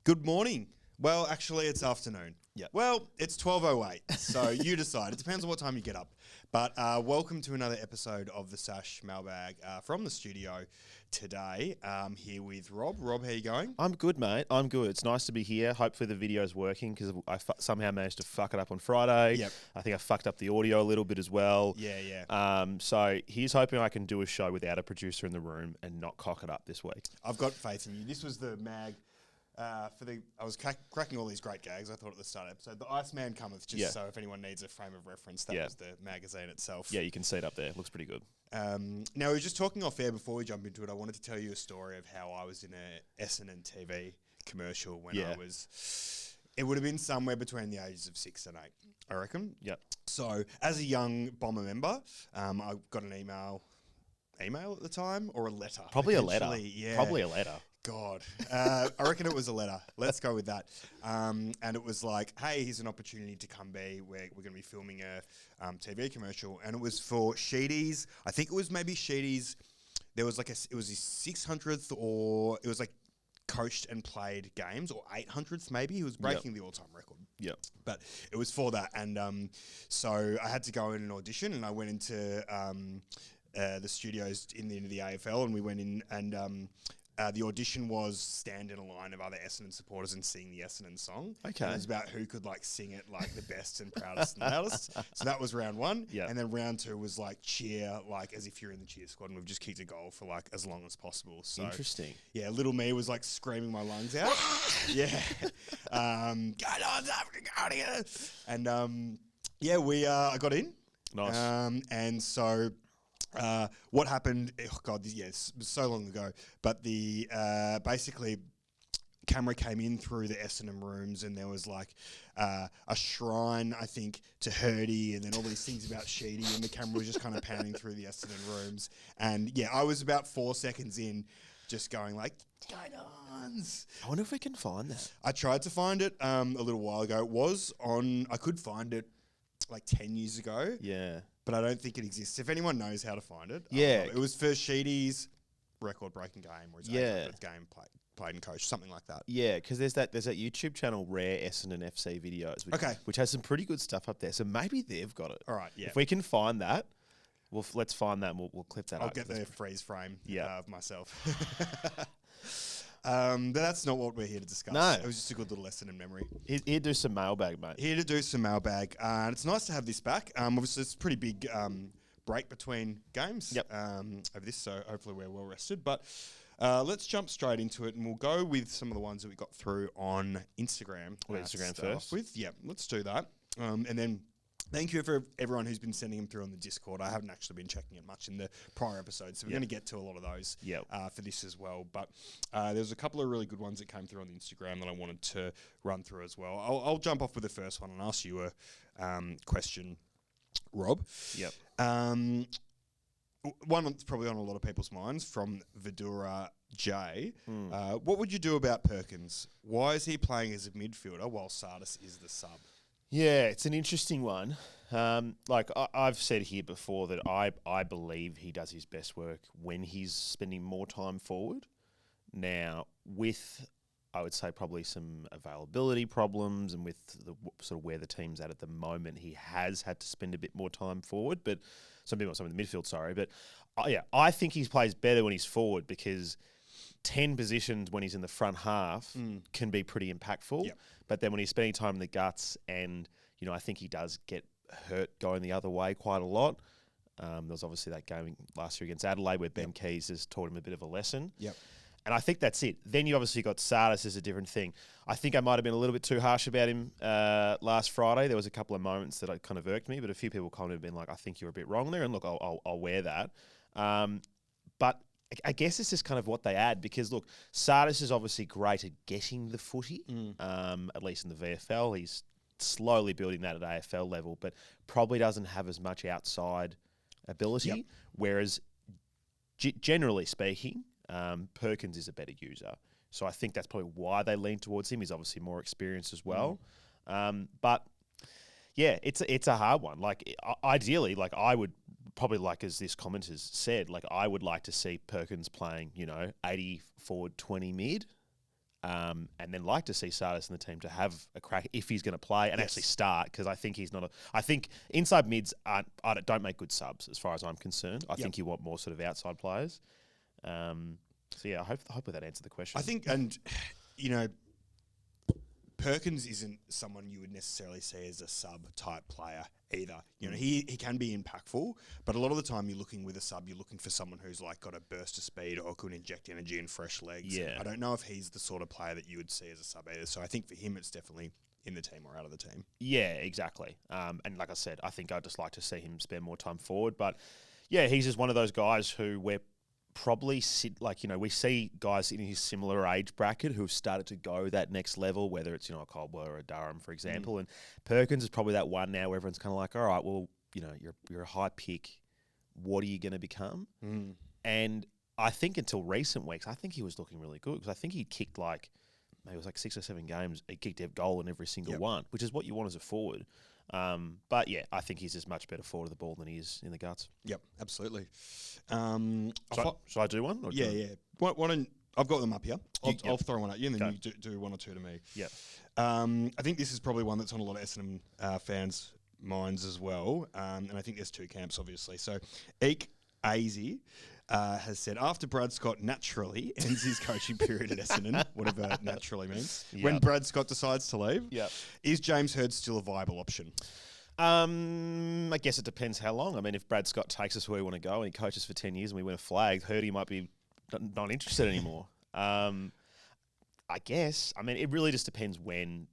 Good morning. Well, actually, it's afternoon. Yeah. Well, it's 12:08, so you decide. It depends on what time you get up. But welcome to another episode of the Sash Mailbag from the studio today. Here with Rob. Rob, how you going? I'm good, mate. I'm good. It's nice to be here. Hopefully the video's working because I somehow managed to fuck it up on Friday. Yep. I think I fucked up the audio a little bit as well. Yeah. So he's hoping I can do a show without a producer in the room and not cock it up this week. I've got faith in you. This was the mag. I was cracking all these great gags, I thought, at the start of the episode. The Iceman cometh, just so if anyone needs a frame of reference, that was the magazine itself. Yeah, you can see it up there. Looks pretty good. Now, we were just talking off air before we jump into it. I wanted to tell you a story of how I was in a Essendon TV commercial when I was... It would have been somewhere between the ages of 6 and 8, I reckon. Yep. So, as a young Bomber member, I got an email at the time, or a letter. Probably a letter. Yeah. Probably a letter. God. I reckon it was a letter. Let's go with that. And it was like, hey, here's an opportunity to come be. We're going to be filming a TV commercial. And it was for Sheedy's. I think it was maybe Sheedy's. There was like it was his 600th, or it was like coached and played games, or 800th maybe. He was breaking the all-time record. Yeah. But it was for that. And so I had to go in and audition, and I went into the studios in the AFL, and we went in and... the audition was stand in a line of other Essendon supporters and sing the Essendon song. Okay. And it was about who could sing it the best and proudest and loudest. So that was round one. Yeah. And then round two was cheer, as if you're in the cheer squad, and we've just kicked a goal for as long as possible. So Interesting. yeah, little me was screaming my lungs out. Yeah. Go on, Africa, go out here. And I got in. Nice. And so what happened? Oh God, yes, it was so long ago. But the basically, camera came in through the Essendon rooms, and there was a shrine, I think, to Hurdy, and then all these things about Sheedy, and the camera was just kind of panning through the Essendon rooms. And yeah, I was about 4 seconds in, just going "Guidons." I wonder if we can find that. I tried to find it a little while ago. It was on. I could find it 10 years ago. Yeah. But I don't think it exists. If anyone knows how to find it, Yeah. it was for Sheedy's record-breaking game, or his Yeah. game played and coached, something like that. Yeah, because there's that YouTube channel, Rare Essendon FC Videos, which has some pretty good stuff up there. So maybe they've got it. All right, yeah. If we can find that, let's find that and we'll clip that up. I'll get the freeze frame of myself. But that's not what we're here to discuss. No. It was just a good little lesson in memory. Here do some mailbag, mate. Here to do some mailbag. And it's nice to have this back. Obviously, it's a pretty big break between games of this, so hopefully we're well rested. But let's jump straight into it, and we'll go with some of the ones that we got through on Instagram. Instagram first? Yeah, let's do that. And then... Thank you for everyone who's been sending them through on the Discord. I haven't actually been checking it much in the prior episodes, so we're going to get to a lot of those for this as well. But there's a couple of really good ones that came through on the Instagram that I wanted to run through as well. I'll jump off with the first one and ask you a question, Rob. Yep. One that's probably on a lot of people's minds, from Vidura J. What would you do about Perkins? Why is he playing as a midfielder while Sardis is the sub? Yeah, it's an interesting one. I've said here before that I believe he does his best work when he's spending more time forward. Now, with, I would say, probably some availability problems, and with the sort of where the team's at the moment, he has had to spend a bit more time forward. But some in the midfield, sorry. But I think he plays better when he's forward, because 10 positions when he's in the front half can be pretty impactful. Yep. But then when he's spending time in the guts, and, I think he does get hurt going the other way quite a lot. There was obviously that game last year against Adelaide where Ben Keys has taught him a bit of a lesson. Yep. And I think that's it. Then you obviously got Sardis as a different thing. I think I might have been a little bit too harsh about him last Friday. There was a couple of moments that kind of irked me, but a few people kind of been like, I think you're a bit wrong there. And look, I'll wear that. But I guess it's just kind of what they add, because look, Sardis is obviously great at getting the footy, at least in the VFL. He's slowly building that at AFL level, but probably doesn't have as much outside ability. Yep. Whereas, generally speaking, Perkins is a better user. So I think that's probably why they lean towards him. He's obviously more experienced as well. But yeah, it's a hard one. Ideally, I would probably, as this commenter's said, I would like to see Perkins playing, 80 forward, 20 mid. and then like to see Sardis in the team to have a crack if he's going to play and actually start, because I think he's not I think inside mids don't make good subs as far as I'm concerned. I think you want more sort of outside players. So yeah, I hope that answered the question. I think, and you know, Perkins isn't someone you would necessarily see as a sub-type player either. You know, he can be impactful, but a lot of the time you're looking with a sub, you're looking for someone who's like got a burst of speed or could inject energy and fresh legs. Yeah. I don't know if he's the sort of player that you would see as a sub either. So I think for him, it's definitely in the team or out of the team. Yeah, exactly. And like I said, I think I'd just like to see him spend more time forward. But yeah, he's just one of those guys who we're probably we see guys in his similar age bracket who have started to go that next level, whether it's, a Caldwell or a Durham, for example. And Perkins is probably that one now where everyone's kind of like, all right, well, you're a high pick. What are you going to become? And I think until recent weeks, I think he was looking really good, because I think he kicked maybe it was 6 or 7 games. He kicked a goal in every single one, which is what you want as a forward. But yeah, I think he's just much better forward of the ball than he is in the guts. Yep, absolutely. Shall I do one? Or yeah. Why don't, I've got them up here. I'll throw one at you, and then you do one or two to me. Yep. I think this is probably one that's on a lot of Essendon fans' minds as well. And I think there's two camps, obviously. So, Eek Azy has said, after Brad Scott naturally ends his coaching period at Essendon, whatever naturally means, when Brad Scott decides to leave, is James Hird still a viable option? I guess it depends how long. I mean, if Brad Scott takes us where we want to go and he coaches for 10 years and we win a flag, Hirdy might be not interested anymore. I guess. I mean, it really just depends when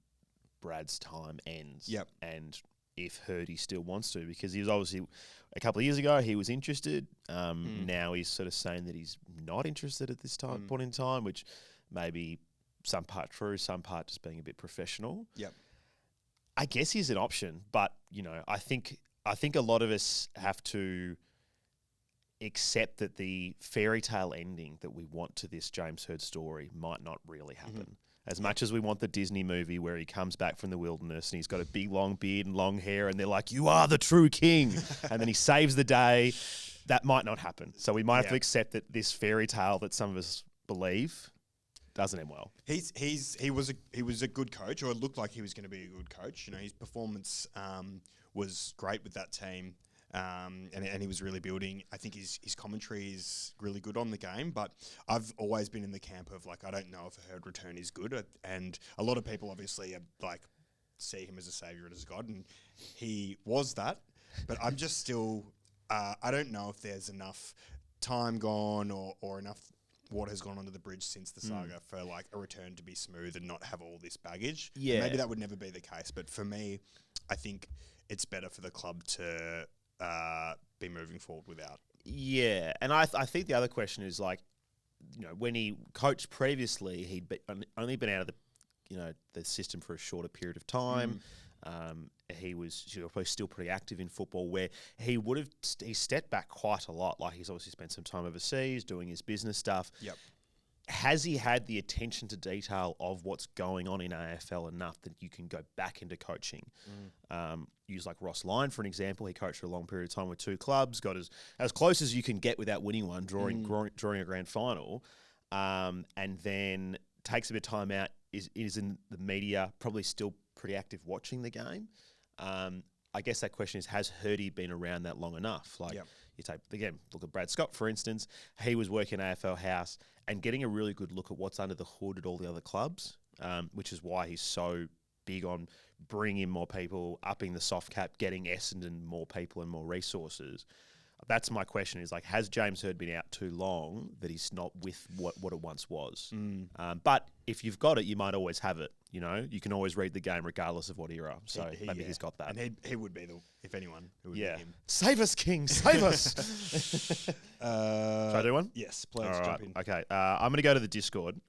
Brad's time ends. And if Hirdy still wants to, because he was obviously, a couple of years ago, he was interested. Now he's sort of saying that he's not interested at this point in time, which may be some part true, some part just being a bit professional. I guess he's an option, but I think a lot of us have to accept that the fairy tale ending that we want to this James Hird story might not really happen. As much as we want the Disney movie where he comes back from the wilderness and he's got a big long beard and long hair and they're like, "You are the true king," and then he saves the day, that might not happen. So we might have to accept that this fairy tale that some of us believe doesn't end well. He was a good coach, or it looked like he was going to be a good coach. His performance was great with that team, and he was really building. I think his commentary is really good on the game, but I've always been in the camp of I don't know if a Hird return is good, and a lot of people obviously see him as a saviour and as a god, and he was that, but I'm just still I don't know if there's enough time gone or enough what has gone under the bridge since the saga for a return to be smooth and not have all this baggage. Maybe that would never be the case, but for me, I think it's better for the club to be moving forward without. Yeah, and I think the other question is when he coached previously, he'd only been out of the system for a shorter period of time. He was probably still pretty active in football, where he stepped back quite a lot. He's obviously spent some time overseas doing his business stuff. Has he had the attention to detail of what's going on in AFL enough that you can go back into coaching? Use Ross Lyon for an example. He coached for a long period of time with 2 clubs, got as close as you can get without winning one, drawing a grand final, and then takes a bit of time out, is in the media, probably still pretty active watching the game. I guess that question is, has Hirdy been around that long enough? You take, again, look at Brad Scott, for instance. He was working AFL House and getting a really good look at what's under the hood at all the other clubs, which is why he's so big on bringing in more people, upping the soft cap, getting Essendon more people and more resources. That's my question is, has James Hird been out too long that he's not with what it once was? But if you've got it, you might always have it. You can always read the game regardless of what era. So maybe he's got that. And he would be if anyone, it would be him. Save us, King, save us. Should I do one? Yes, please jump in. Okay, I'm going to go to the Discord.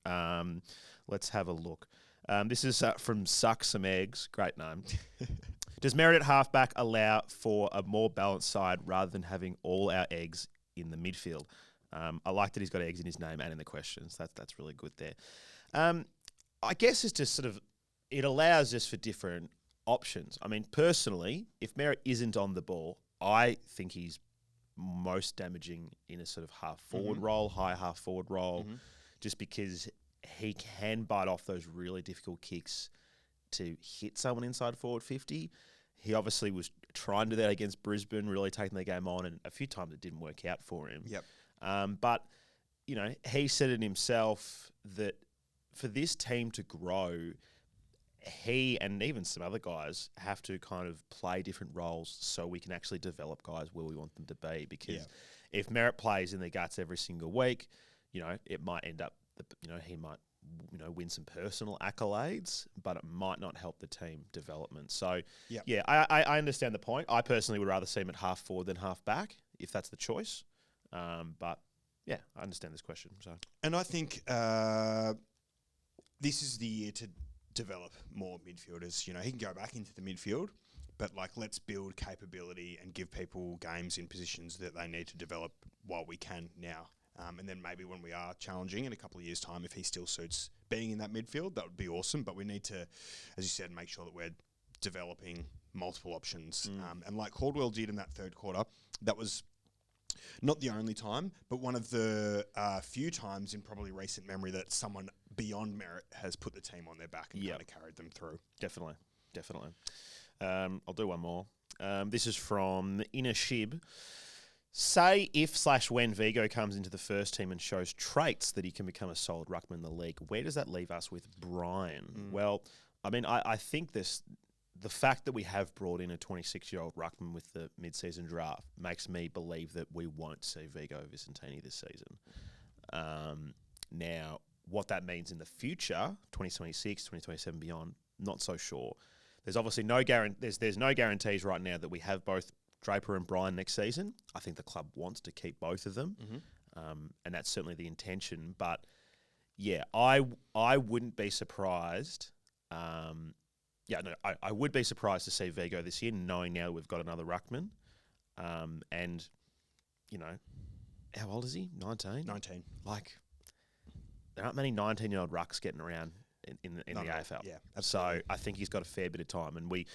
Let's have a look. This is from Suck Some Eggs. Great name. Does Merritt at halfback allow for a more balanced side rather than having all our eggs in the midfield? I like that he's got eggs in his name and in the questions. That's really good there. I guess it's just it allows us for different options. I mean, personally, if Merritt isn't on the ball, I think he's most damaging in a half forward role, high half forward role, just because he can bite off those really difficult kicks to hit someone inside forward 50. He obviously was trying to do that against Brisbane, really taking the game on, and a few times it didn't work out for him. Yep. But, he said it himself that for this team to grow, he and even some other guys have to kind of play different roles so we can actually develop guys where we want them to be. Because if Merritt plays in the guts every single week, it might end up, he might, win some personal accolades, but it might not help the team development. So, I understand the point. I personally would rather see him at half forward than half back, if that's the choice. But, yeah, I understand this question. So, and I think this is the year to develop more midfielders. He can go back into the midfield, but let's build capability and give people games in positions that they need to develop while we can now. And then maybe when we are challenging in a couple of years' time, if he still suits being in that midfield, that would be awesome. But we need to, as you said, make sure that we're developing multiple options. And like Caldwell did in that third quarter, that was not the only time, but one of the few times in probably recent memory that someone beyond Merritt has put the team on their back and kind of carried them through. Definitely. I'll do one more. This is from Inner Shib. Say if/when Vigo comes into the first team and shows traits that he can become a solid ruckman in the league, where does that leave us with Brian? Well, I think the fact that we have brought in a 26-year-old ruckman with the mid-season draft makes me believe that we won't see Vigo Vicentini this season. Now, what that means in the future, 2026, 2027 beyond, not so sure. There's obviously there's no guarantees right now that we have both Draper and Brian next season. I think the club wants to keep both of them, and that's certainly the intention. But yeah, I wouldn't be surprised. I would be surprised to see Vigo this year, knowing now we've got another ruckman. And how old is he? 19. 19. There aren't many 19-year-old rucks getting around in the AFL. Yeah, absolutely. So I think he's got a fair bit of time. And we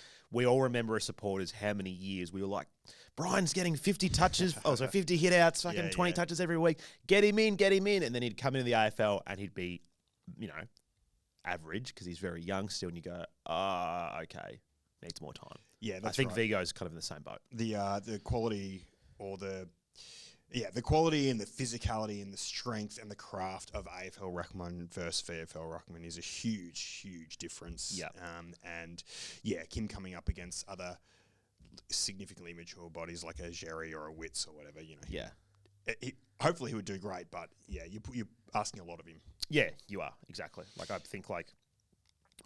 all remember as supporters how many years we were like, Brian's getting 50 touches, 50 hit-outs, 20 touches every week. Get him in. And then he'd come into the AFL and he'd be, average because he's very young still. And you go, okay, needs more time. Yeah, that's I think right. Vigo's kind of in the same boat. The quality or the quality and the physicality and the strength and the craft of AFL ruckman versus VFL ruckman is a huge, huge difference. Yeah. Kim coming up against other significantly mature bodies like a Jerry or a Witz or whatever, Yeah. Hopefully he would do great, but yeah, you're asking a lot of him. Yeah, you are, exactly. I think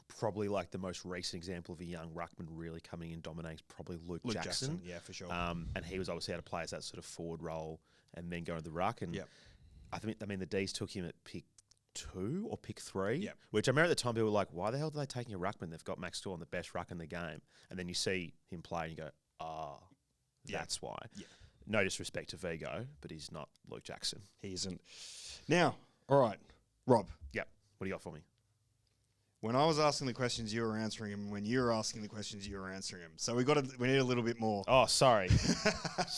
probably the most recent example of a young ruckman really coming in dominating is probably Luke Jackson. Yeah, for sure. And he was obviously able to play as that sort of forward role and then go to the ruck. And I think the D's took him at pick 2 or pick 3, which I remember at the time people were like, why the hell are they taking a ruckman? They've got Max Storm, the best ruck in the game. And then you see him play and you go, that's why. Yeah. No disrespect to Vigo, but he's not Luke Jackson. He isn't. Now, all right, Rob. Yep. What do you got for me? When I was asking the questions, you were answering them. When you were asking the questions, you were answering them. So we need a little bit more. Oh, sorry.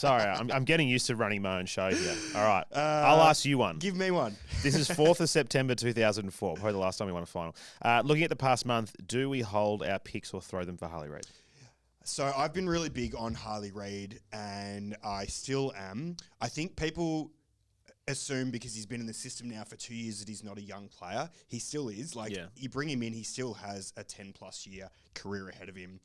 I'm getting used to running my own show here. All right. I'll ask you one. Give me one. This is 4th of September 2004, probably the last time we won a final. Looking at the past month, do we hold our picks or throw them for Harley Reid? So I've been really big on Harley Reid, and I still am. I think people assume because he's been in the system now for 2 years that he's not a young player. He still is. You bring him in, he still has a 10-plus year career ahead of him.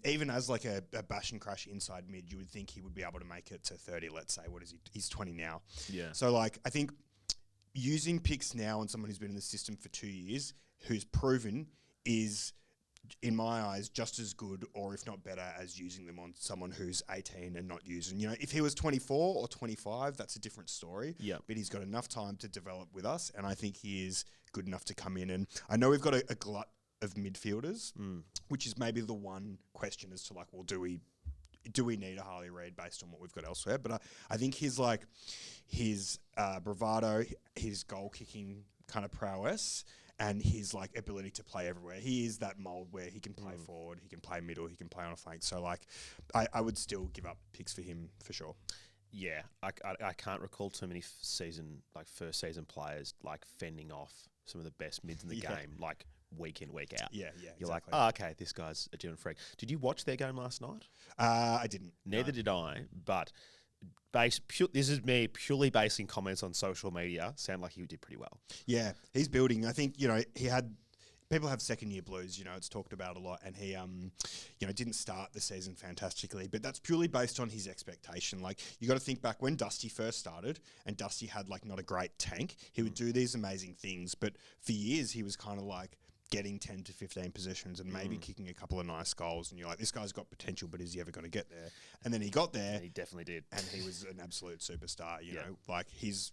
Even as a bash and crash inside mid, you would think he would be able to make it to 30, let's say. What is he? He's 20 now. Yeah. So, I think using picks now on someone who's been in the system for 2 years, who's proven, is, in my eyes, just as good or if not better as using them on someone who's 18 and not using. If he was 24 or 25, that's a different story. Yeah. But he's got enough time to develop with us, and I think he is good enough to come in. And I know we've got a glut of midfielders, which is maybe the one question as to do we need a Harley Reid based on what we've got elsewhere? But I think his bravado, his goal kicking kind of prowess, and his ability to play everywhere. He is that mould where he can play forward, he can play middle, he can play on a flank. So I would still give up picks for him for sure. Yeah, I can't recall too many first season players like fending off some of the best mids in the game, like week in, week out. Yeah, You're exactly. like, oh, okay, this guy's a genuine freak. Did you watch their game last night? I didn't. Neither did I, but this is me purely basing comments on social media. Sound like he did pretty well. Yeah, he's building. I think, he had... People have second year blues, it's talked about a lot, and he, didn't start the season fantastically, but that's purely based on his expectation. Like, you got to think back when Dusty first started, and Dusty had not a great tank. He would do these amazing things, but for years he was kind of like getting 10 to 15 possessions and maybe kicking a couple of nice goals, and you're like, this guy's got potential, but is he ever going to get there? And then he got there, And he definitely did, and he was an absolute superstar. You know, like his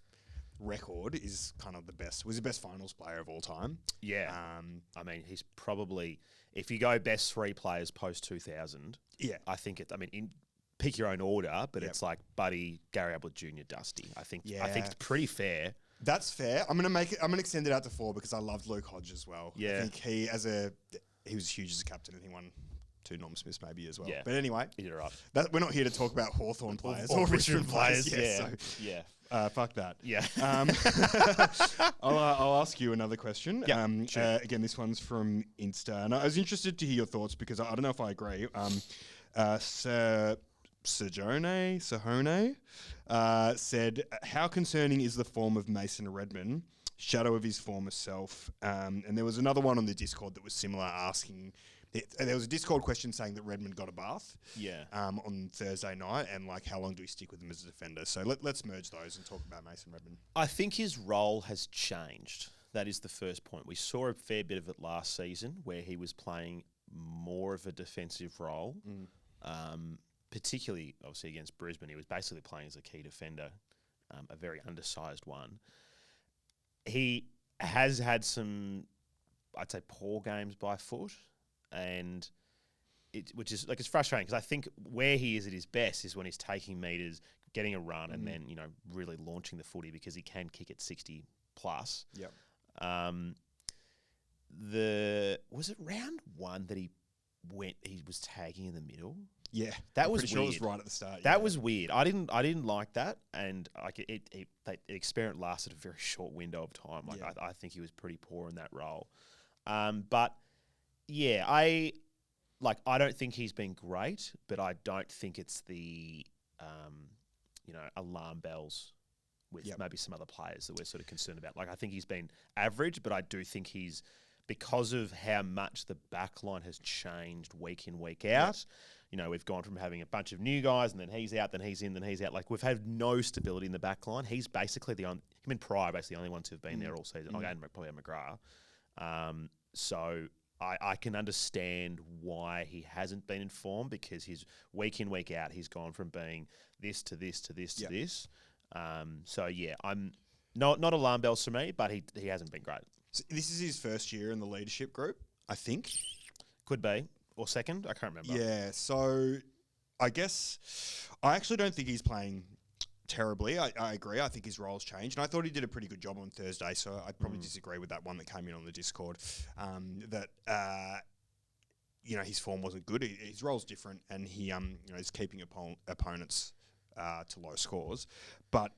record is kind of the best. Was the best finals player of all time. Yeah. I mean, he's probably, if you go best three players post 2000, I think pick your own order, but it's like Buddy, Gary Ablett Jr., Dusty. I think it's pretty fair. That's fair. I'm gonna extend it out to 4 because I loved Luke Hodge as well. Yeah. I think he was huge as a captain. I think he won 2 Norm Smiths maybe as well. Yeah. But anyway, You're right. we're not here to talk about Hawthorn players or or Richmond players. Yeah. Fuck that. Yeah. I'll ask you another question. Yeah, sure. Again, this one's from Insta, and I was interested to hear your thoughts because I don't know if I agree. Sahone said, how concerning is the form of Mason Redmond, shadow of his former self? And there was another one on the Discord that was similar, asking... There was a Discord question saying that Redmond got a bath on Thursday night, and how long do we stick with him as a defender? So let's merge those and talk about Mason Redmond. I think his role has changed. That is the first point. We saw a fair bit of it last season where he was playing more of a defensive role, particularly, obviously, against Brisbane. He was basically playing as a key defender, a very undersized one. He has had some, I'd say, poor games by foot. And which is it's frustrating because I think where he is at his best is when he's taking meters, getting a run, and then really launching the footy because he can kick at 60 plus. Yep. Was it round 1 that he was tagging in the middle? Yeah, that was sure weird. It was right at the start. That was weird. I didn't like that, and the experiment lasted a very short window of time. I think he was pretty poor in that role, but. Yeah, I don't think he's been great, but I don't think it's the, alarm bells with maybe some other players that we're sort of concerned about. I think he's been average, but I do think he's, because of how much the back line has changed week in, week out, we've gone from having a bunch of new guys and then he's out, then he's in, then he's out. We've had no stability in the back line. He's basically him and Pryor are basically the only ones who've been there all season. And probably McGrath. So... I can understand why he hasn't been informed because his week in, week out, he's gone from being this to this to this to this. I'm not alarm bells for me, but he hasn't been great. So this is his first year in the leadership group, I think. Could be. Or second, I can't remember. Yeah, so I guess I actually don't think he's playing terribly. I agree. I think his role's changed. And I thought he did a pretty good job on Thursday, so I'd probably disagree with that one that came in on the Discord, his form wasn't good. His role's different, and he is keeping opponents to low scores. But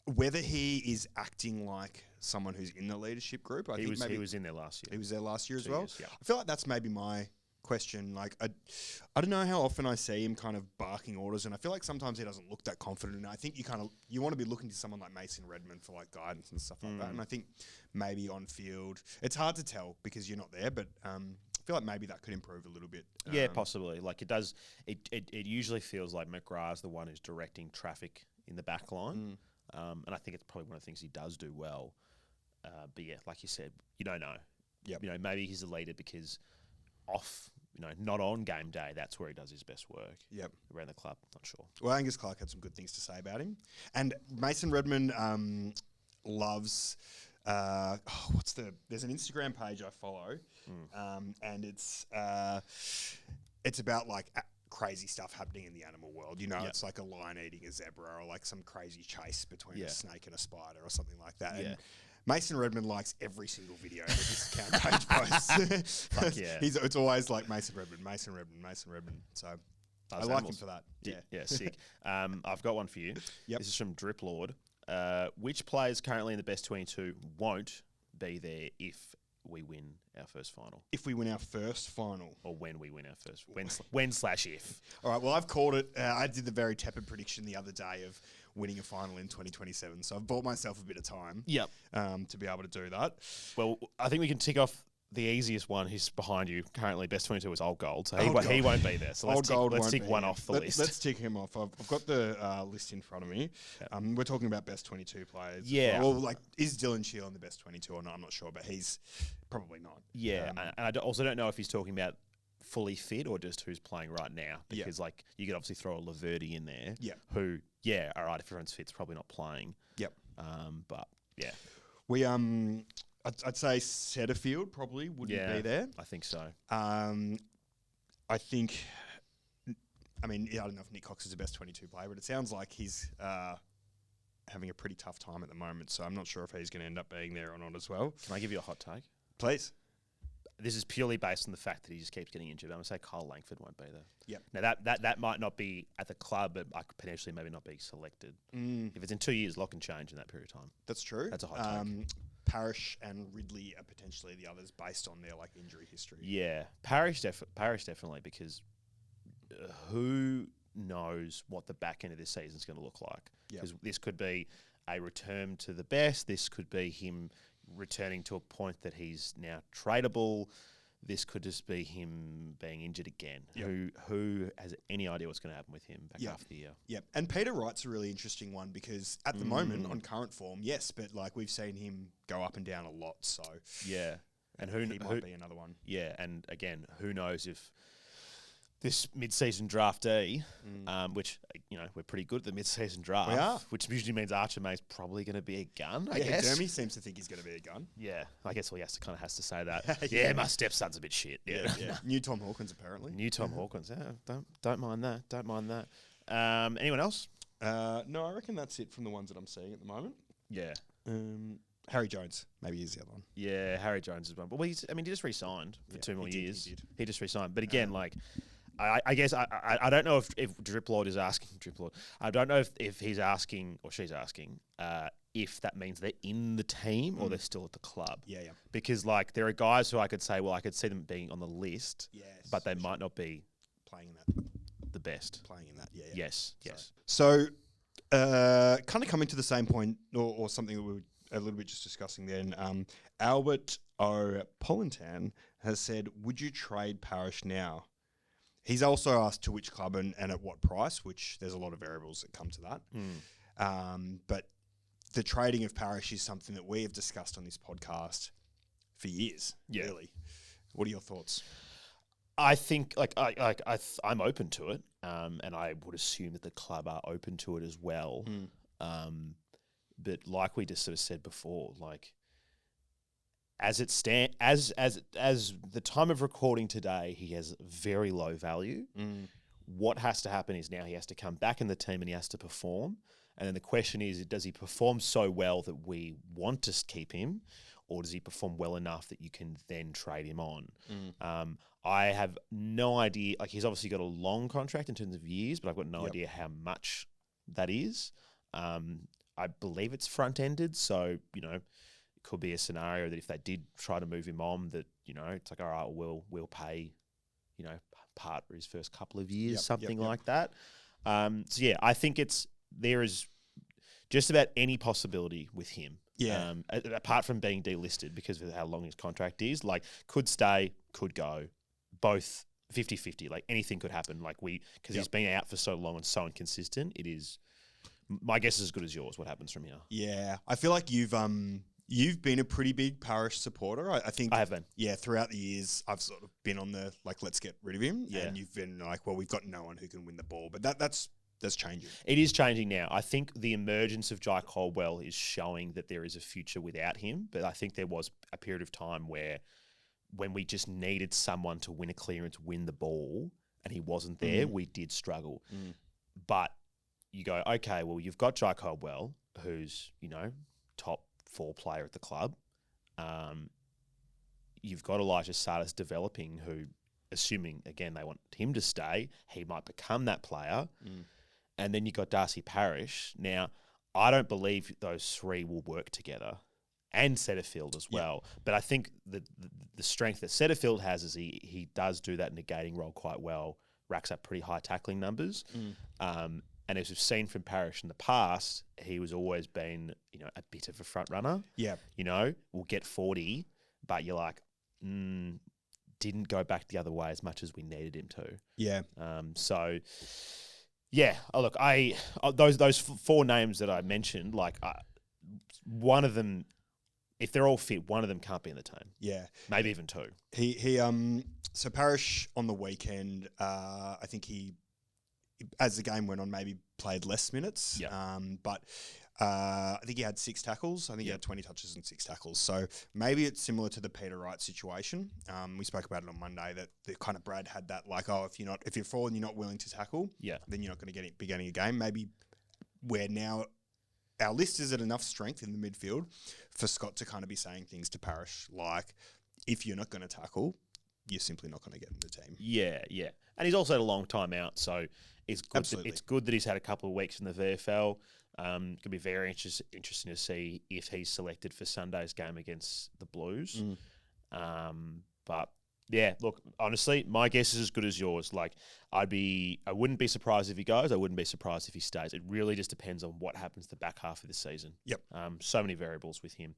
whether he is acting like someone who's in the leadership group, he was in there last year. He was there last year 2 as well? years, yeah. I feel like that's maybe my question. I don't know how often I see him kind of barking orders, and I feel like sometimes he doesn't look that confident. And I think you want to be looking to someone like Mason Redmond for guidance and stuff like that. And I think maybe on field, it's hard to tell because you're not there, but I feel like maybe that could improve a little bit. Yeah, possibly. It does. It usually feels like McGrath's the one who's directing traffic in the back line, and I think it's probably one of the things he does do well. But yeah, like you said, you don't know. Yep. Maybe he's a leader because off, not on game day, that's where he does his best work. Yep. Around the club, not sure. Well, Angus Clark had some good things to say about him. And Mason Redmond loves... there's an Instagram page I follow, and it's about crazy stuff happening in the animal world. It's like a lion eating a zebra or some crazy chase between a snake and a spider or something like that. Yeah. And Mason Redmond likes every single video that this account page posts. Fuck yeah. It's always Mason Redmond. So I like him for that. Yeah. Yeah, sick. I've got one for you. Yep. This is from Drip Lord. Which players currently in the best 22 won't be there if we win our first final? If we win our first final. Or when we win our first. When/if. All right, well, I've called it. I did the very tepid prediction the other day of winning a final in 2027. So I've bought myself a bit of time to be able to do that. Well, I think we can tick off the easiest one. He's behind you currently. Best 22 is Old Gold. So he won't be there. So let's tick one off the list. Let's tick him off. I've got the list in front of me. Yep. We're talking about best 22 players. Yeah. Well, like, is Dylan Sheil in the best 22 or not? I'm not sure, but he's probably not. Yeah. And I also don't know if he's talking about fully fit or just who's playing right now. Because, like, you could obviously throw a Laverty in there. Yeah. Who, all right, if everyone's fit's probably not playing. Yep. But, yeah. We, I'd say Setterfield probably wouldn't be there. I think so. I think, I mean, I don't know if Nick Cox is the best 22 player, but it sounds like he's having a pretty tough time at the moment. So I'm not sure if he's going to end up being there or not as well. Can I give you a hot take? Please. This is purely based on the fact that he just keeps getting injured. I'm going to say Kyle Langford won't be there. Yep. Now, that might not be at the club, but I could potentially maybe not be selected. If it's in 2 years, lock and change in that period of time. That's true. That's a hot take. Parish and Ridley are potentially the others based on their, like, injury history. Yeah. Parish definitely, because who knows what the back end of this season is going to look like. Because this could be a return to the best. This could be him returning to a point that he's now tradable. This could just be him being injured again. Yep. Who has any idea what's going to happen with him back after the year? Yep. And Peter Wright's a really interesting one because at the moment, on current form, yes, but like we've seen him go up and down a lot. So yeah, and he might be another one. Yeah, and again, who knows if this mid-season draftee, which, you know, we're pretty good at the mid-season draft. We are. Which usually means Archer May's probably going to be a gun, I guess. Dermy seems to think he's going to be a gun. Yeah, I guess he has to say that. My stepson's a bit shit. Yeah. New Tom Hawkins, apparently. New Tom Hawkins. Yeah, don't mind that. Don't mind that. Anyone else? No, I reckon that's it from the ones that I'm seeing at the moment. Yeah. Harry Jones, maybe he's the other one. Yeah, Harry Jones is one. But he just re-signed for 2 more years. He just re-signed. But again, I guess I don't know if Drip Lord is asking Drip Lord. I don't know if he's asking or she's asking if that means they're in the team or they're still at the club. Yeah. Because like there are guys who I could say, well, I could see them being on the list, but they might not be playing in that. The best. Playing in that. Yeah. Yes. So kind of coming to the same point or something that we were a little bit just discussing then. Albert O. Polentan has said, would you trade Parish now? He's also asked to which club and at what price, which there's a lot of variables that come to that. But the trading of Parish is something that we have discussed on this podcast for years, really. What are your thoughts? I think I'm open to it, and I would assume that the club are open to it as well. But like we just sort of said before, like as the time of recording today, he has very low value. What has to happen is now he has to come back in the team and he has to perform. And then the question is, does he perform so well that we want to keep him, or does he perform well enough that you can then trade him on? I have no idea. Like, he's obviously got a long contract in terms of years, but I've got no idea how much that is. I believe it's front-ended, so, you know, it could be a scenario that if they did try to move him on, that, you know, it's like, all right, we'll pay, you know, part for his first couple of years, something like that. So, yeah, I think there is just about any possibility with him. Yeah. Apart from being delisted because of how long his contract is, like, could stay, could go, both 50-50. Like, anything could happen. Like, because he's been out for so long and so inconsistent, it is. My guess is as good as yours. What happens from here? Yeah, I feel like you've been a pretty big Parish supporter. I think I have been. Yeah, throughout the years, I've sort of been on the like, let's get rid of him. Yeah. And you've been like, well, we've got no one who can win the ball. But that's changing. It is changing now. I think the emergence of Jai Caldwell is showing that there is a future without him. But I think there was a period of time when we just needed someone to win a clearance, win the ball, and he wasn't there, we did struggle. But you go, okay, well, you've got Jai Caldwell, who's, you know, top 4 player at the club. You've got Elijah Sardis developing, who assuming, again, they want him to stay, he might become that player. And then you got Darcy Parish. Now, I don't believe those three will work together, and Setterfield as well. But I think the strength that Setterfield has is he does do that negating role quite well, racks up pretty high tackling numbers. And as we've seen from Parish in the past, he was always been, a bit of a front runner. Yeah. We'll get 40, but you're like, didn't go back the other way as much as we needed him to. Yeah. So, yeah. Oh, look, those four names that I mentioned, one of them, if they're all fit, one of them can't be in the team. Yeah. Maybe even two. So Parish on the weekend, I think he, as the game went on, maybe played less minutes. Yeah. But I think he had 6 tackles. I think he had 20 touches and 6 tackles. So maybe it's similar to the Peter Wright situation. We spoke about it on Monday that the kind of Brad had that if you're forward and you're not willing to tackle, then you're not going to be getting a game. Maybe where now our list is at enough strength in the midfield for Scott to kind of be saying things to Parish like, if you're not going to tackle, you're simply not going to get in the team. Yeah. And he's also had a long time out, so it's good. It's good that he's had a couple of weeks in the VFL. Going to be very interesting to see if he's selected for Sunday's game against the Blues. But yeah, look, honestly, my guess is as good as yours. I wouldn't be surprised if he goes. I wouldn't be surprised if he stays. It really just depends on what happens the back half of the season. Yep. So many variables with him.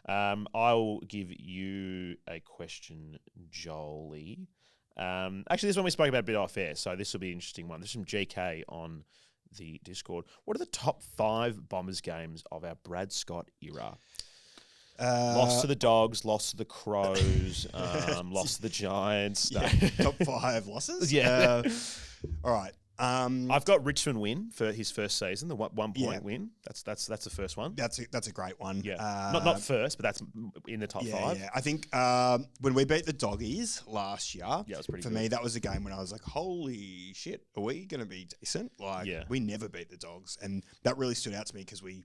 I'll give you a question, Jolie. Actually, this one we spoke about a bit off air, so this will be an interesting one. This is from GK on the Discord. What are the top 5 Bombers games of our Brad Scott era? Lost to the Dogs, lost to the Crows, lost to the Giants. Yeah, top 5 losses? Yeah. All right. I've got Richmond win for his first season, the 1 point win. That's the first one. That's a great one. Yeah. Not first, but that's in the top 5. Yeah. I think when we beat the Doggies last year, it was pretty for good. me, that was a game when I was like, holy shit, are we going to be decent? We never beat the Dogs. And that really stood out to me because we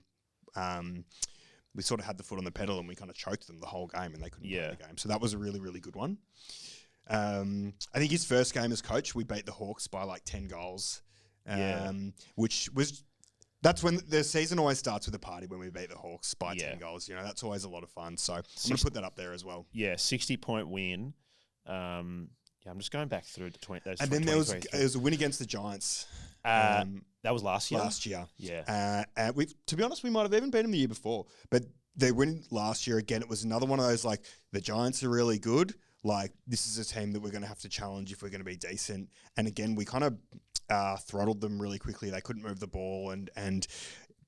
sort of had the foot on the pedal and we kind of choked them the whole game and they couldn't win the game. So that was a really, really good one. I think his first game as coach, we beat the Hawks by 10 goals, that's when the season always starts with a party when we beat the Hawks by 10 goals. That's always a lot of fun. So I'm going to put that up there as well. Yeah, 60-point win. I'm just going back through the 20. And then there was a win against the Giants. That was last year? Last year. Yeah. And to be honest, we might have even beat them the year before. But they win last year again. It was another one of those, the Giants are really good. This is a team that we're going to have to challenge if we're going to be decent. And again, we kind of throttled them really quickly. They couldn't move the ball and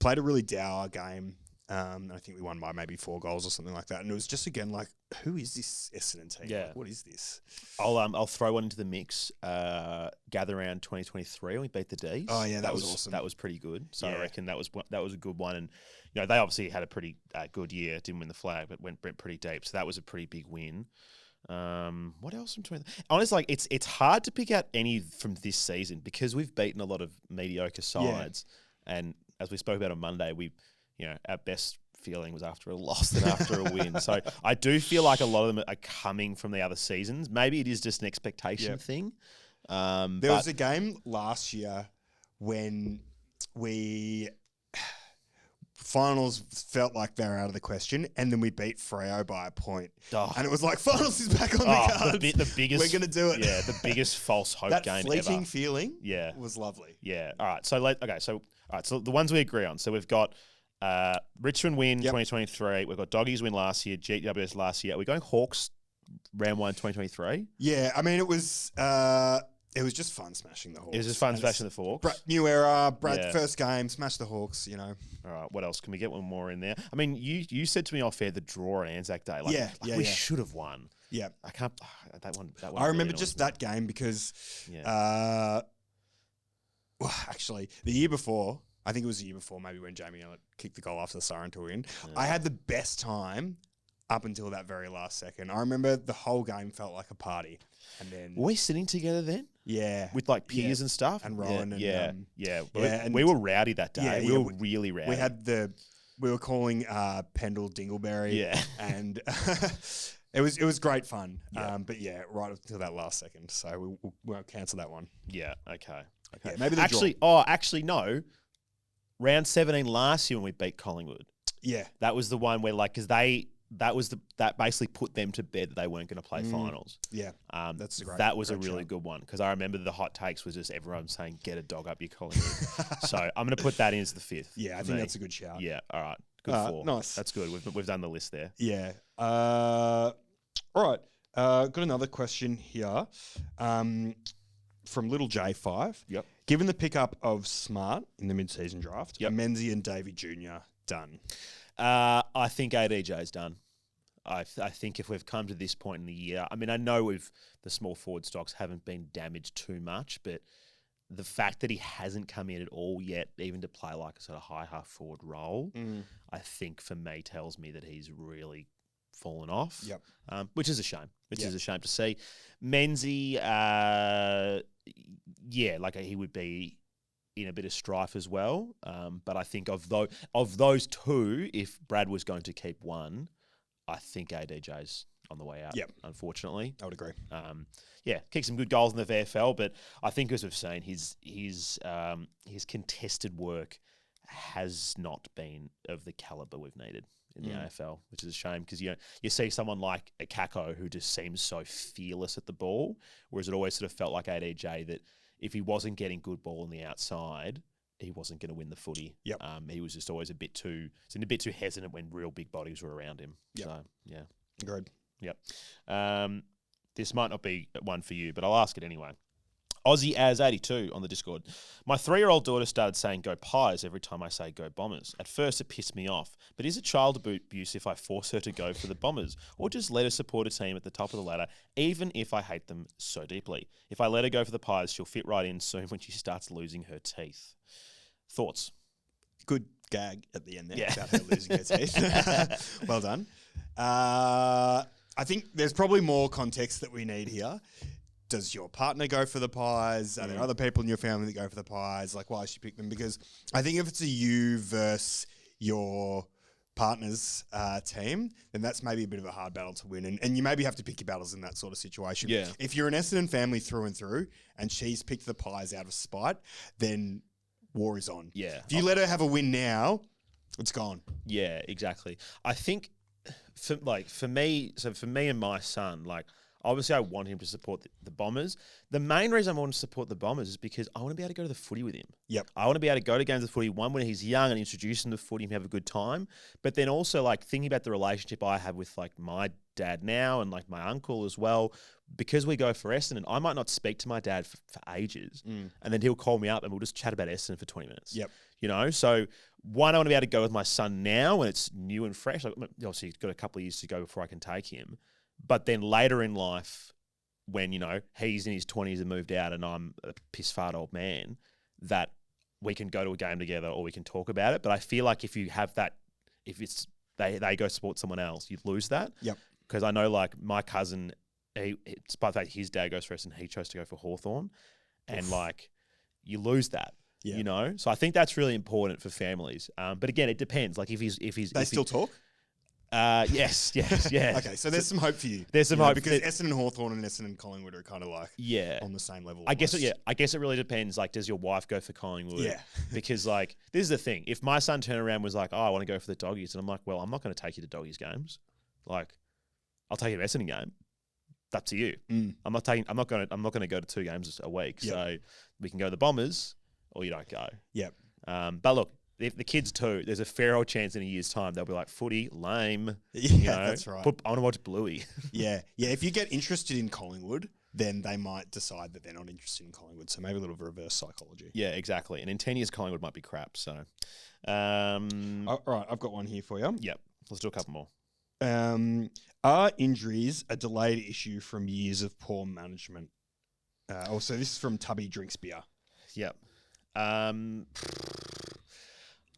played a really dour game. I think we won by maybe 4 goals or something like that. And it was just, again, who is this Essendon team? Yeah. What is this? I'll throw one into the mix. Gather Round 2023, we beat the D's. Oh, yeah, that was awesome. That was pretty good. So I reckon that was a good one. And, they obviously had a pretty good year. Didn't win the flag, but went pretty deep. So that was a pretty big win. What else from 20? Honestly, it's hard to pick out any from this season because we've beaten a lot of mediocre sides. And as we spoke about on Monday, our best feeling was after a loss than after a win. So I do feel like a lot of them are coming from the other seasons. Maybe it is just an expectation thing. There was a game last year when finals felt like they were out of the question, and then we beat Freo by a point. And it was finals is back on the cards. The biggest, we're going to do it. Yeah, the biggest false hope that game fleeting ever. feeling was lovely. Yeah. All right. So the ones we agree on. So we've got Richmond win 2023. We've got Doggies win last year, GWS last year. Are we going Hawks round 1 2023? Yeah, I mean, it was just fun smashing the Hawks. It was just fun smashing the Hawks. New era, Brad, first game, smash the Hawks, All right, what else? Can we get one more in there? I mean, you said to me off air the draw on Anzac Day. We should have won. Yeah. I can't, that one I remember just that game because, actually, the year before, I think it was the year before, maybe when Jamie Ellett kicked the goal after the siren to win, I had the best time up until that very last second. I remember the whole game felt like a party. And then were we sitting together then? Yeah. With peers and stuff? And Rowan and we were rowdy that day. We were really rowdy. We were calling Pendle Dingleberry. Yeah. And It was great fun. Yeah. But yeah, right up until that last second. So we won't cancel that one. Yeah. Okay. Yeah, maybe the actually, no. Round 17 last year when we beat Collingwood. Yeah. That was the one where because that basically put them to bed that they weren't going to play finals. Yeah. That's a great. That was a great really shout. good one because I remember the hot takes was just everyone saying get a dog up your Collingwood. So I'm going to put that in as the 5th. Yeah, I think that's a good shout. Yeah. All right. Good 4. Nice. That's good. We've done the list there. Yeah. All right. Got another question here. From Little J5. Yep. Given the pickup of Smart in the mid-season draft, Yep. Mensy and Davey Jr. done. I think ADJ's done. I think if we've come to this point in the year, I mean, I know the small forward stocks haven't been damaged too much, but the fact that he hasn't come in at all yet, even to play like a sort of high half forward role, I think for me tells me that he's really fallen off. Yep. Which is a shame. Which Yep. is a shame to see. Mensy, he would be in a bit of strife as well. But I think of those two, if Brad was going to keep one, I think ADJ's on the way out. Yep. Unfortunately, I would agree. kicked some good goals in the VFL, but I think as we've seen, his contested work has not been of the caliber we've needed in the AFL, which is a shame because you see someone like a Kako who just seems so fearless at the ball, whereas it always sort of felt like ADJ that if he wasn't getting good ball on the outside, he wasn't going to win the footy. Yep. He was just always a bit too hesitant when real big bodies were around him. Yep. So yeah, Agreed. yep. This might not be one for you, but I'll ask it anyway. Aussie as 82 on the Discord. My 3-year-old daughter started saying go Pies every time I say go Bombers. At first it pissed me off, but is it child abuse if I force her to go for the Bombers or just let her support a team at the top of the ladder even if I hate them so deeply? If I let her go for the Pies, she'll fit right in soon when she starts losing her teeth. Thoughts? Good gag at the end there Yeah. about her losing her teeth. Well done. I think there's probably more context that we need here. Does your partner go for the Pies? Are there other people in your family that go for the Pies? Like, why should you pick them? Because I think if it's a you versus your partner's team, then that's maybe a bit of a hard battle to win. And you maybe have to pick your battles in that sort of situation. Yeah. If you're an Essendon family through and through and she's picked the Pies out of spite, then war is on. Yeah. If you let her have a win now, it's gone. Yeah, exactly. I think for me and my son, obviously I want him to support the Bombers. The main reason I want to support the Bombers is because I want to be able to go to the footy with him. Yep. I want to be able to go to games of footy, one, when he's young and introduce him to footy and have a good time. But then also thinking about the relationship I have with my dad now and my uncle as well, because we go for Essendon, I might not speak to my dad for ages. And then he'll call me up and we'll just chat about Essendon for 20 minutes. Yep. So one, I want to be able to go with my son now when it's new and fresh. Obviously, he's got a couple of years to go before I can take him. But then later in life, when, he's in his 20s and moved out and I'm a piss-fart old man, that we can go to a game together or we can talk about it. But I feel like if you have that, if it's they go support someone else, you lose that. Yep. Because I know, my cousin, despite the fact his dad goes for us and he chose to go for Hawthorn, and, you lose that. Yeah. So I think that's really important for families. But again, it depends. They still talk? Yes. Okay, so there's some hope for you. There's some hope because Essendon Hawthorn and Essendon Collingwood are kind of on the same level. I guess it really depends. Does your wife go for Collingwood? Yeah. Because this is the thing. If my son turned around and was like, "Oh, I want to go for the Doggies," and I'm like, "Well, I'm not going to take you to Doggies games. I'll take you to Essendon game. That's to you. I'm not going to go to 2 games a week. Yep. So we can go to the Bombers, or you don't go. Yep. But look, if the kids too, there's a fair old chance in a year's time they'll be like, footy, lame. Yeah, that's right. I want to watch Bluey. Yeah. If you get interested in Collingwood, then they might decide that they're not interested in Collingwood. So maybe a little reverse psychology. Yeah, exactly. And in 10 years, Collingwood might be crap. So, all right, I've got one here for you. Yep. Let's do a couple more. Are injuries a delayed issue from years of poor management? Also, this is from Tubby Drinks Beer. Yep.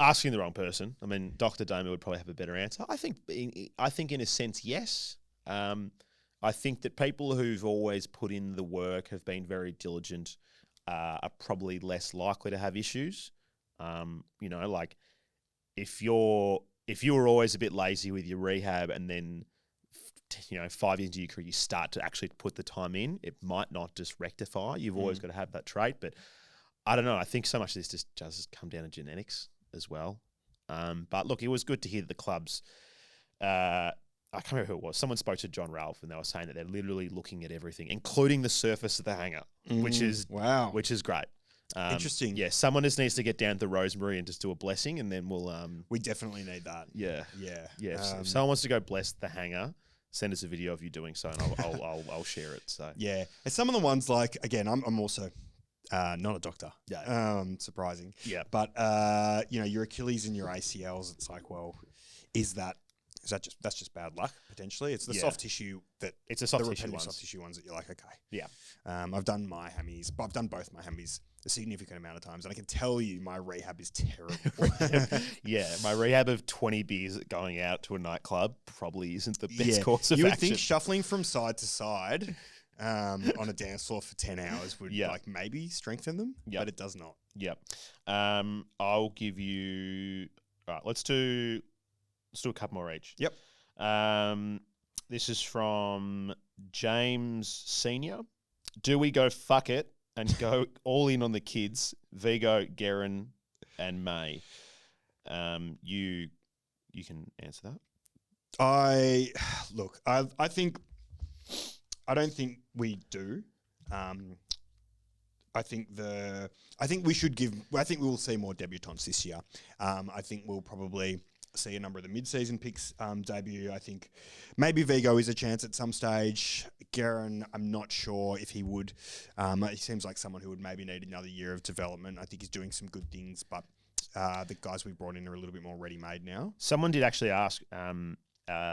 Asking the wrong person. I mean, Dr. Damer would probably have a better answer. I think in a sense, yes. I think that people who've always put in the work, have been very diligent, are probably less likely to have issues. If you were always a bit lazy with your rehab and then 5 years into your career, you start to actually put the time in. It might not just rectify. You've always got to have that trait, but I don't know. I think so much of this just does come down to genetics as well. But look, it was good to hear that the clubs. I can't remember who it was. Someone spoke to John Ralph, and they were saying that they're literally looking at everything, including the surface of the hangar, which is great. Interesting. Yeah, someone just needs to get down to the Rosemary and just do a blessing, and then we'll. We definitely need that. Yeah. Yeah. If someone wants to go bless the hangar, send us a video of you doing so, and I'll share it. So yeah, and some of the ones like again, I'm also not a doctor. Yeah. Surprising. Yeah. But your Achilles and your ACLs, it's like, well, that's just bad luck potentially? It's the soft tissue that it's a soft tissue soft tissue ones that you're like, okay. Yeah. I've done my hammies, but I've done both my hammies a significant amount of times, and I can tell you my rehab is terrible. Yeah, my rehab of 20 beers going out to a nightclub probably isn't the best course of action. You would think shuffling from side to side on a dance floor for 10 hours would like maybe strengthen them, but it does not. Yep. I'll give you. All right, let's do a couple more each. Yep. This is from James Senior. Do we go fuck it and go all in on the kids? Vigo, Guerin, and May. You can answer that. I don't think we do. I think we will see more debutants this year. I think we'll probably see a number of the mid-season picks debut. I think maybe Vigo is a chance at some stage. Guerin, I'm not sure if he would. He seems like someone who would maybe need another year of development. I think he's doing some good things, but the guys we brought in are a little bit more ready-made now. Someone did actually ask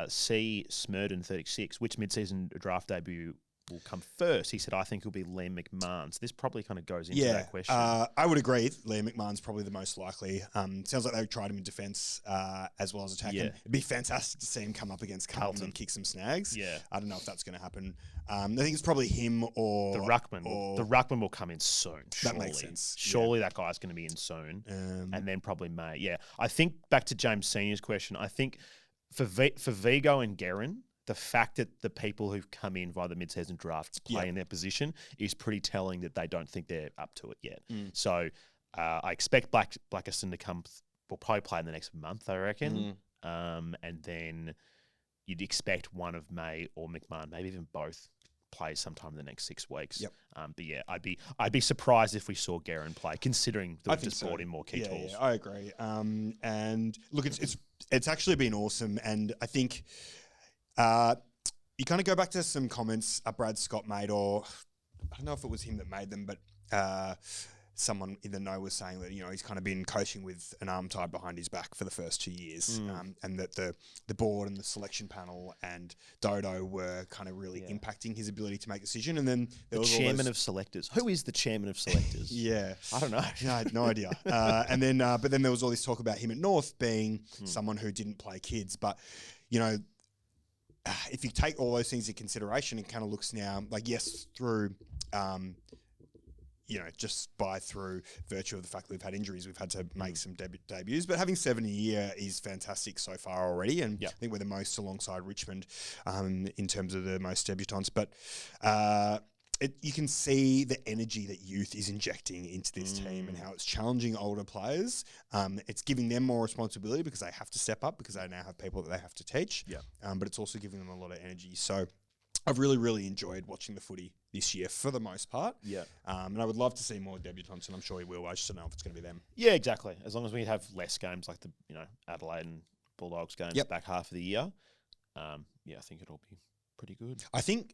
C. Smurden 36, which mid-season draft debut will come first. He said, I think it'll be Liam McMahon's. This probably kind of goes into that question. I would agree. Liam McMahon's probably the most likely. Sounds like they've tried him in defence as well as attack. Yeah. It'd be fantastic to see him come up against Carlton and kick some snags. Yeah. I don't know if that's going to happen. I think it's probably him or... The Ruckman will come in soon, surely. That makes sense. Surely that guy's going to be in soon. And then probably May. Yeah. I think, back to James Senior's question, I think for Vigo and Guerin, the fact that the people who've come in via the mid-season drafts play in their position is pretty telling that they don't think they're up to it yet. So I expect Blackiston to come. Will probably play in the next month, I reckon. And then you'd expect one of May or McMahon, maybe even both, play sometime in the next 6 weeks. Yep. But yeah, I'd be surprised if we saw Guerin play, considering that we've just brought in more key tools. Yeah, I agree. And look, it's actually been awesome, and I think. You kind of go back to some comments Brad Scott made, or I don't know if it was him that made them, but someone in the know was saying that, he's kind of been coaching with an arm tied behind his back for the first 2 years, and that the board and the selection panel and Dodo were kind of really impacting his ability to make a decision. And then there was chairman of selectors. Who is the chairman of selectors? I don't know. I had no idea. And then, but then there was all this talk about him at North being someone who didn't play kids, but if you take all those things into consideration, it kind of looks now like, yes, through, just through virtue of the fact that we've had injuries, we've had to make some debuts. But having 7 a year is fantastic so far already. And I think we're the most alongside Richmond in terms of the most debutants. But you can see the energy that youth is injecting into this team and how it's challenging older players. It's giving them more responsibility because they have to step up because they now have people that they have to teach. But it's also giving them a lot of energy. So I've really, really enjoyed watching the footy this year for the most part. And I would love to see more debutants, and I'm sure he will. I just don't know if it's going to be them. Yeah, exactly. As long as we have less games like the Adelaide and Bulldogs games back half of the year, I think it'll be pretty good. I think...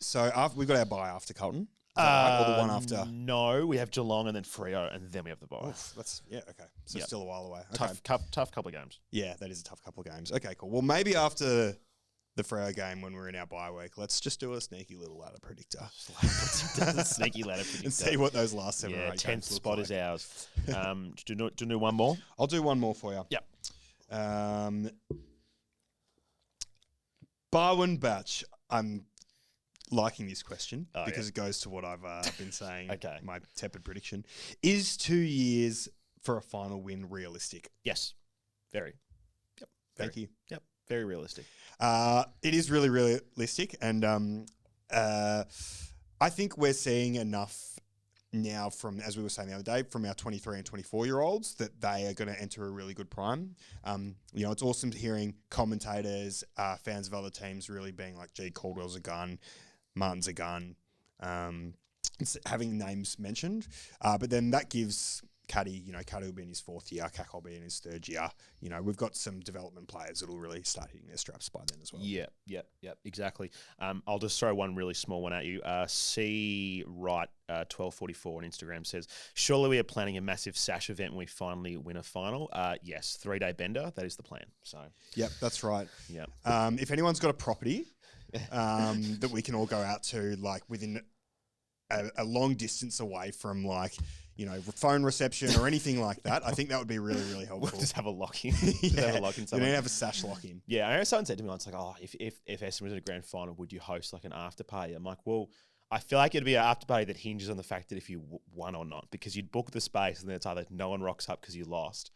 So we've got our bye after Carlton, right? Or the one after? No, we have Geelong and then Freo, and then we have the bye. Okay. So still a while away. Okay. Tough couple of games. Yeah, that is a tough couple of games. Okay, cool. Well, maybe after the Freo game when we're in our bye week, let's just do a sneaky little ladder predictor. Sneaky ladder predictor. And see what those last 7 or 8 10th games spot look is ours. Do you do one more? I'll do one more for you. Yep. Barwin Batch. I'm liking this question because it goes to what I've been saying. Okay. My tepid prediction. Is 2 years for a final win realistic? Yes. Very. Yep. Thank you. Yep. Very realistic. It is really realistic, and I think we're seeing enough now from, as we were saying the other day, from our 23 and 24-year-olds that they are going to enter a really good prime. It's awesome hearing commentators, fans of other teams really being like, gee, Caldwell's a gun, Martin's a gun, having names mentioned. But then that gives Caddy will be in his 4th year, Cack will be in his 3rd year. We've got some development players that will really start hitting their straps by then as well. Yep, exactly. I'll just throw one really small one at you. C. Wright, 1244 on Instagram says, surely we are planning a massive Sash event when we finally win a final. Yes, 3-day bender. That is the plan. So. Yep, that's right. Yep. If anyone's got a property that we can all go out to, like within a long distance away from, like, phone reception or anything like that, I think that would be really, really helpful. We'll just have a lock-in. Have a lock-in. You need to have a Sash lock-in. Yeah, I know someone said to me once, like, oh, if Essendon was in a grand final, would you host like an after party? I'm like, well, I feel like it'd be an after party that hinges on the fact that if you won or not, because you'd book the space and then it's either no one rocks up because you lost,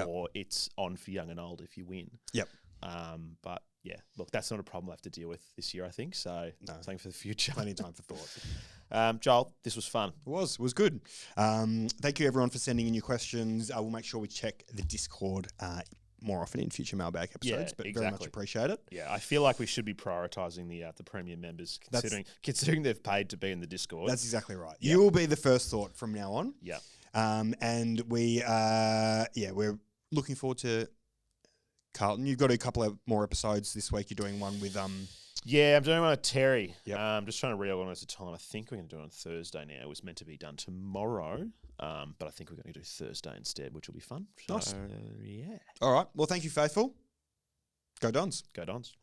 or it's on for young and old if you win. Yep. But yeah, look, that's not a problem we'll have to deal with this year, I think. So something for the future. Plenty of time for thought. Joel, this was fun. It was good. Thank you everyone for sending in your questions. We'll make sure we check the Discord more often in future Mailbag episodes, but very much appreciate it. Yeah, I feel like we should be prioritising the premium members, considering they've paid to be in the Discord. That's exactly right. Yep. You will be the first thought from now on. Yeah. And we're looking forward to Carlton. You've got a couple of more episodes this week. You're doing one with Yeah, I'm doing one with Terry. Yep. I'm just trying to reorganise the time. I think we're going to do it on Thursday now. It was meant to be done tomorrow, but I think we're going to do Thursday instead, which will be fun. So, nice. Yeah. All right. Well, thank you, Faithful. Go Dons. Go Dons.